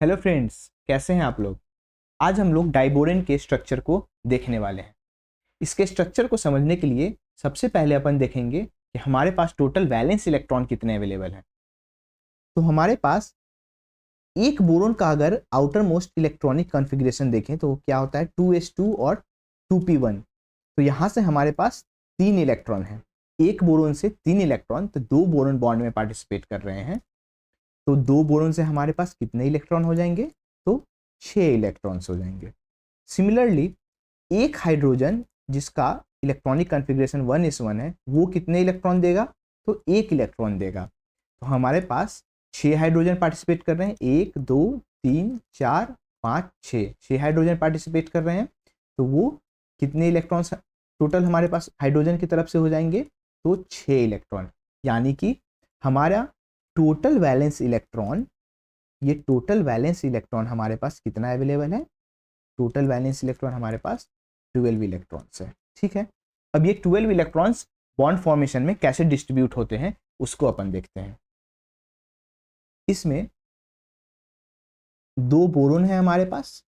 Hello friends, कैसे हैं आप लोग। आज हम लोग डाइबोरेन के स्ट्रक्चर को देखने वाले हैं। इसके स्ट्रक्चर को समझने के लिए सबसे पहले अपन देखेंगे कि हमारे पास टोटल वैलेंस इलेक्ट्रॉन कितने अवेलेबल हैं। तो हमारे पास एक बोरोन का अगर आउटर मोस्ट इलेक्ट्रॉनिक कॉन्फ़िगरेशन देखें तो क्या होता है 2s2 और 2p1। तो यहाँ से हमारे पास 3 इलेक्ट्रॉन हैं। एक बोरोन से 3 इलेक्ट्रॉन, तो 2 बोरोन बॉन्ड में पार्टिसिपेट कर रहे हैं। तो 2 बोरोन से हमारे पास कितने इलेक्ट्रॉन हो जाएंगे? तो 6 इलेक्ट्रॉन्स हो जाएंगे। सिमिलरली एक हाइड्रोजन जिसका इलेक्ट्रॉनिक कॉन्फ़िगरेशन 1s1 है, वो कितने इलेक्ट्रॉन देगा? तो 1 इलेक्ट्रॉन देगा। तो हमारे पास 6 हाइड्रोजन पार्टिसिपेट कर रहे हैं। 1 2 3 4 5 6 हाइड्रोजन पार्टिसिपेट कर रहे हैं। तो वो कितने इलेक्ट्रॉन्स टोटल हमारे पास हाइड्रोजन की तरफ से हो जाएंगे? तो 6 इलेक्ट्रॉन। यानी कि हमारा टोटल वैलेंस इलेक्ट्रॉन, ये टोटल वैलेंस इलेक्ट्रॉन हमारे पास कितना अवेलेबल है? टोटल वैलेंस इलेक्ट्रॉन हमारे पास 12 इलेक्ट्रॉन्स है। ठीक है, अब ये 12 इलेक्ट्रॉन्स बॉन्ड फॉर्मेशन में कैसे डिस्ट्रीब्यूट होते हैं उसको अपन देखते हैं। इसमें 2 बोरोन है हमारे पास।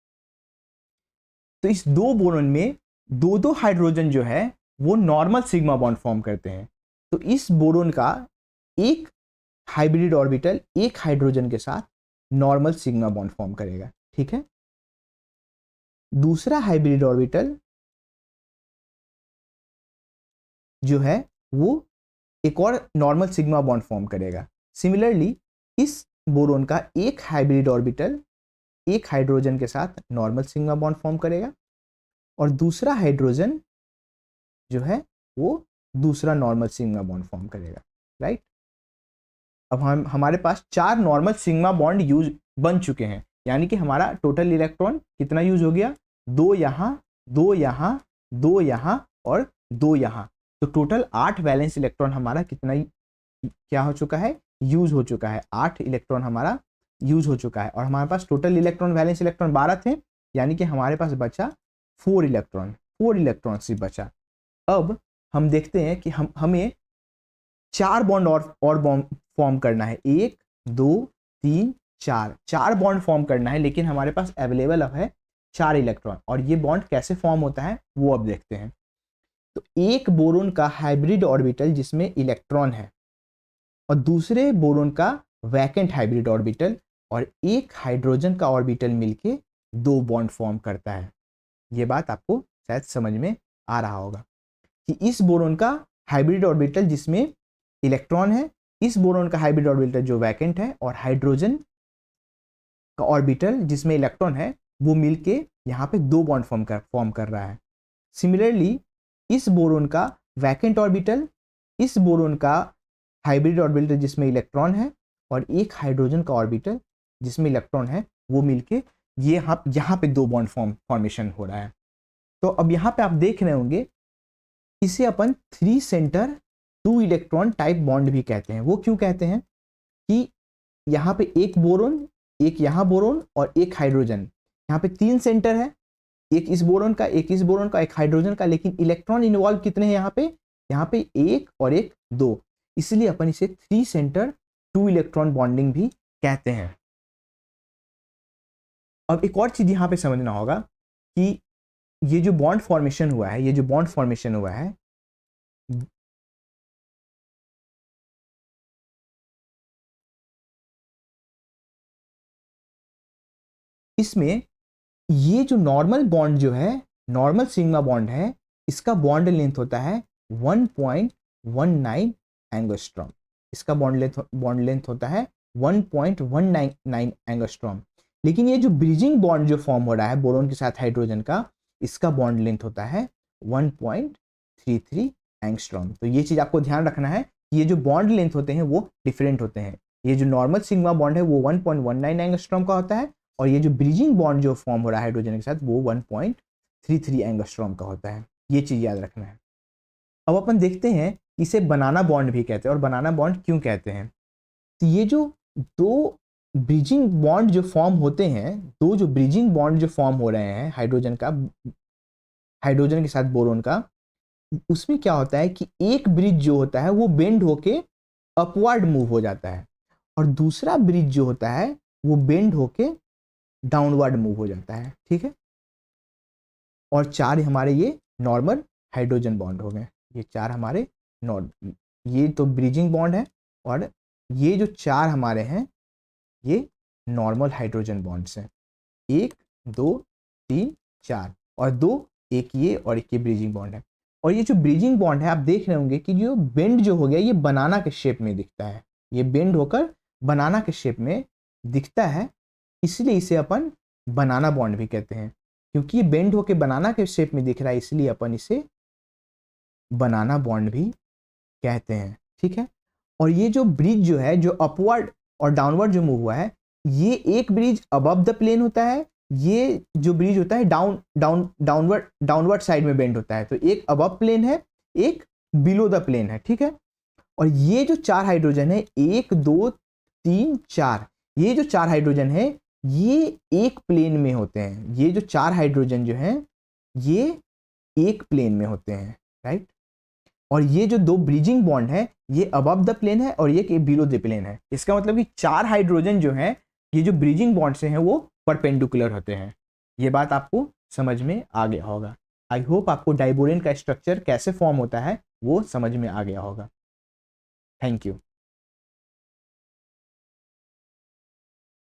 तो इस 2 बोरोन में दो हाइड्रोजन जो है वो नॉर्मल सिग्मा बॉन्ड फॉर्म करते हैं। तो इस बोरोन का एक हाइब्रिड ऑर्बिटल एक हाइड्रोजन के साथ नॉर्मल सिग्मा बॉन्ड फॉर्म करेगा। ठीक है, दूसरा हाइब्रिड ऑर्बिटल जो है वो एक और नॉर्मल सिग्मा बॉन्ड फॉर्म करेगा। सिमिलरली इस बोरोन का एक हाइब्रिड ऑर्बिटल एक हाइड्रोजन के साथ नॉर्मल सिग्मा बॉन्ड फॉर्म करेगा और दूसरा हाइड्रोजन जो है वो दूसरा नॉर्मल सिग्मा बॉन्ड फॉर्म करेगा। राइट, अब हमारे पास 4 नॉर्मल सिग्मा बॉन्ड यूज बन चुके हैं। यानी कि हमारा टोटल इलेक्ट्रॉन कितना यूज हो गया? 2 यहाँ, 2 यहाँ, 2 यहाँ और 2 यहाँ। तो टोटल 8 वैलेंस इलेक्ट्रॉन हमारा कितना क्या हो चुका है? यूज हो चुका है। 8 इलेक्ट्रॉन हमारा यूज हो चुका है और हमारे पास टोटल इलेक्ट्रॉन वैलेंस इलेक्ट्रॉन 12 थे। यानी कि हमारे पास बचा 4 इलेक्ट्रॉन, 4 इलेक्ट्रॉन से बचा। अब हम देखते हैं कि हमें 4 बॉन्ड और बॉन्ड फॉर्म करना है। 1 2 3 4 बॉन्ड फॉर्म करना है, लेकिन हमारे पास अवेलेबल अब है 4 इलेक्ट्रॉन। और ये बॉन्ड कैसे फॉर्म होता है वो अब देखते हैं। तो एक बोरोन का हाइब्रिड ऑर्बिटल जिसमें इलेक्ट्रॉन है और दूसरे बोरोन का वैकेंट हाइब्रिड ऑर्बिटल और एक हाइड्रोजन का ऑर्बिटल मिलके 2 बॉन्ड फॉर्म करता है। ये बात आपको शायद समझ में आ रहा होगा कि इस बोरोन का हाइब्रिड ऑर्बिटल जिसमें इलेक्ट्रॉन है, इस बोरोन का हाइब्रिड ऑर्बिटल जो वैकेंट है और हाइड्रोजन का ऑर्बिटल जिसमें इलेक्ट्रॉन है, वो मिलके यहाँ पे 2 बॉन्ड फॉर्म कर रहा है। सिमिलरली इस बोरोन का वैकेंट ऑर्बिटल, इस बोरोन का हाइब्रिड ऑर्बिटल जिसमें इलेक्ट्रॉन है और एक हाइड्रोजन का ऑर्बिटल जिसमें इलेक्ट्रॉन है, वो मिलके ये यहाँ पे 2 बॉन्ड फॉर्मेशन हो रहा है। तो अब यहाँ पे आप देख रहे होंगे, इसे अपन 3 सेंटर 2 इलेक्ट्रॉन टाइप बॉन्ड भी कहते हैं। वो क्यों कहते हैं? कि यहाँ पे एक बोरोन, एक यहाँ बोरोन और एक हाइड्रोजन, यहाँ पे 3 सेंटर है, एक इस बोरोन का, एक इस बोरोन का, एक हाइड्रोजन का, लेकिन इलेक्ट्रॉन इन्वॉल्व कितने हैं यहाँ पे? यहाँ पे 1 और 1 2, इसलिए अपन इसे 3 सेंटर 2 इलेक्ट्रॉन बॉन्डिंग भी कहते हैं। अब एक और चीज यहाँ पे समझना होगा कि ये जो बॉन्ड फॉर्मेशन हुआ है, ये जो बॉन्ड फॉर्मेशन हुआ है, इसमें ये जो नॉर्मल बॉन्ड जो है, नॉर्मल सिग्मा बॉन्ड है, इसका बॉन्ड लेंथ होता है 1.19 एंगस्ट्रॉम। इसका बॉन्ड लेंथ होता है 1.199 एंगस्ट्रॉम। लेकिन ये जो ब्रिजिंग बॉन्ड जो फॉर्म हो रहा है बोरोन के साथ हाइड्रोजन का, इसका बॉन्ड लेंथ होता है 1.33 एंगस्ट्रॉम। तो ये चीज आपको ध्यान रखना है, ये जो बॉन्ड लेंथ होते हैं वो डिफरेंट होते हैं। ये जो नॉर्मल सिग्मा बॉन्ड है वो 1.19 एंगस्ट्रॉम का होता है और ये जो ब्रिजिंग बॉन्ड जो फॉर्म हो रहा है हाइड्रोजन के साथ वो 1.33 एंगस्ट्रॉम का होता है। ये चीज याद रखना है। अब अपन देखते हैं इसे बनाना बॉन्ड भी कहते हैं। और बनाना बॉन्ड क्यों कहते हैं? तो ये जो 2 ब्रिजिंग बॉन्ड जो फॉर्म होते हैं, 2 जो ब्रिजिंग बॉन्ड जो फॉर्म हो रहे हैं हाइड्रोजन का, हाइड्रोजन के साथ बोरोन का, उसमें क्या होता है कि एक ब्रिज जो होता है वो बेंड होके अपवर्ड मूव हो जाता है और दूसरा ब्रिज जो होता है वो बेंड होके डाउनवर्ड मूव हो जाता है, ठीक है। और 4 हमारे ये नॉर्मल हाइड्रोजन बॉन्ड हो गए, ये 4 हमारे ये तो ब्रिजिंग बॉन्ड है, और ये जो 4 हमारे हैं ये नॉर्मल हाइड्रोजन बॉन्ड्स हैं, 1 2 3 4, और 2 एक ये और एक ये ब्रिजिंग बॉन्ड है। और ये जो ब्रिजिंग बॉन्ड है आप देख रहे होंगे कि जो बेंड जो हो गया ये बनाना के शेप में दिखता है, ये बेंड होकर बनाना के शेप में दिखता है, इसलिए इसे अपन बनाना बॉन्ड भी कहते हैं, क्योंकि ये बेंड होकर बनाना के शेप में दिख रहा है, इसलिए अपन इसे बनाना बॉन्ड भी कहते हैं, ठीक है। और ये जो ब्रिज जो है, जो अपवर्ड और डाउनवर्ड जो मूव हुआ है, ये एक ब्रिज अबव द प्लेन होता है, ये जो ब्रिज होता है डाउनवर्ड साइड में बेंड होता है, तो एक अबव प्लेन है, एक बिलो द प्लेन है, ठीक है। और ये जो 4 हाइड्रोजन है, 1 2 3 4, ये जो 4 हाइड्रोजन है ये एक प्लेन में होते हैं, ये जो 4 हाइड्रोजन जो हैं ये एक प्लेन में होते हैं, राइट। और ये जो 2 ब्रिजिंग बॉन्ड है ये अबव द प्लेन है और ये बिलो द प्लेन है, इसका मतलब कि 4 हाइड्रोजन जो है ये जो ब्रिजिंग बॉन्ड से हैं वो परपेंडिकुलर होते हैं। ये बात आपको समझ में आ गया होगा। आई होप आपको डाइबोरेन का स्ट्रक्चर कैसे फॉर्म होता है वो समझ में आ गया होगा। Thank you.